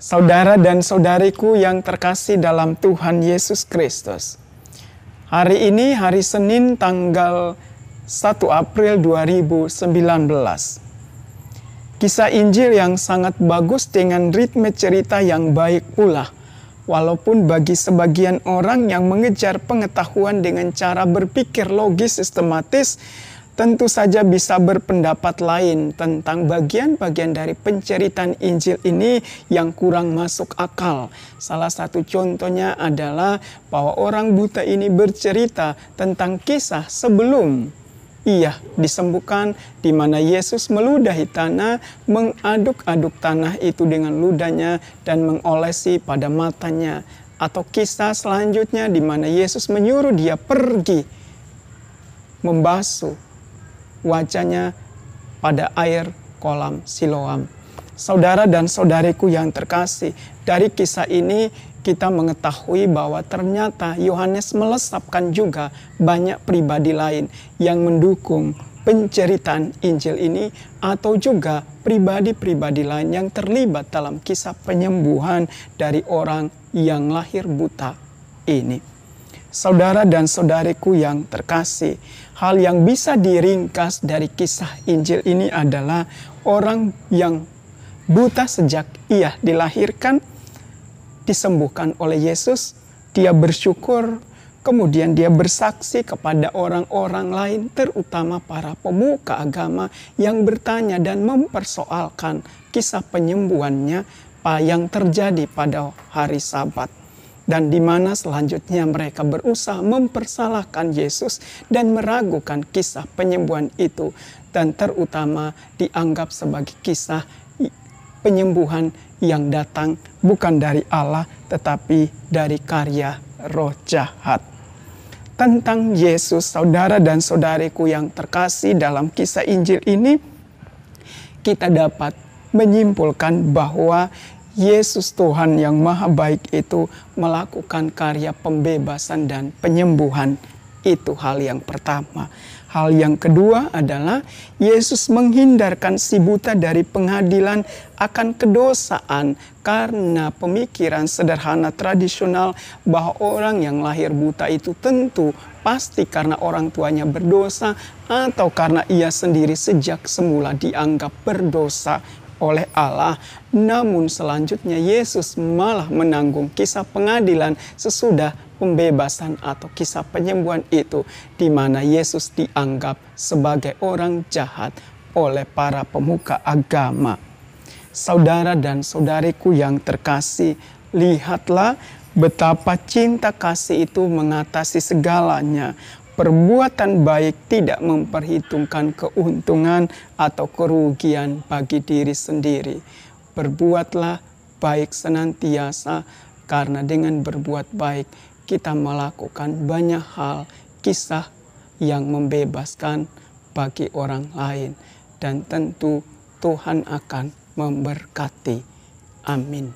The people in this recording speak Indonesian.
Saudara dan saudariku yang terkasih dalam Tuhan Yesus Kristus. Hari ini hari Senin tanggal 1 April 2019. Kisah Injil yang sangat bagus dengan ritme cerita yang baik pula. Walaupun bagi sebagian orang yang mengejar pengetahuan dengan cara berpikir logis sistematis, tentu saja bisa berpendapat lain tentang bagian-bagian dari penceritaan Injil ini yang kurang masuk akal. Salah satu contohnya adalah bahwa orang buta ini bercerita tentang kisah sebelum ia disembuhkan, di mana Yesus meludahi tanah, mengaduk-aduk tanah itu dengan ludahnya dan mengolesi pada matanya. Atau kisah selanjutnya di mana Yesus menyuruh dia pergi membasuh wajahnya pada air kolam Siloam. Saudara dan saudariku yang terkasih, dari kisah ini kita mengetahui bahwa ternyata Yohanes melesapkan juga banyak pribadi lain yang mendukung penceritaan Injil ini, atau juga pribadi-pribadi lain yang terlibat dalam kisah penyembuhan dari orang yang lahir buta ini. Saudara dan saudariku yang terkasih, hal yang bisa diringkas dari kisah Injil ini adalah orang yang buta sejak ia dilahirkan, disembuhkan oleh Yesus, dia bersyukur, kemudian dia bersaksi kepada orang-orang lain, terutama para pemuka agama yang bertanya dan mempersoalkan kisah penyembuhannya yang terjadi pada hari Sabat. Dan di mana selanjutnya mereka berusaha mempersalahkan Yesus dan meragukan kisah penyembuhan itu. Dan terutama dianggap sebagai kisah penyembuhan yang datang bukan dari Allah tetapi dari karya roh jahat. Tentang Yesus, saudara dan saudariku yang terkasih, dalam kisah Injil ini kita dapat menyimpulkan bahwa Yesus Tuhan yang Maha Baik itu melakukan karya pembebasan dan penyembuhan. Itu hal yang pertama. Hal yang kedua adalah Yesus menghindarkan si buta dari pengadilan akan kedosaan karena pemikiran sederhana tradisional bahwa orang yang lahir buta itu tentu pasti karena orang tuanya berdosa atau karena ia sendiri sejak semula dianggap berdosa oleh Allah. Namun selanjutnya Yesus malah menanggung kisah pengadilan sesudah pembebasan atau kisah penyembuhan itu, di mana Yesus dianggap sebagai orang jahat oleh para pemuka agama. Saudara dan saudariku yang terkasih, lihatlah betapa cinta kasih itu mengatasi segalanya. Perbuatan baik tidak memperhitungkan keuntungan atau kerugian bagi diri sendiri. Berbuatlah baik senantiasa, karena dengan berbuat baik kita melakukan banyak hal, kisah yang membebaskan bagi orang lain. Dan tentu Tuhan akan memberkati. Amin.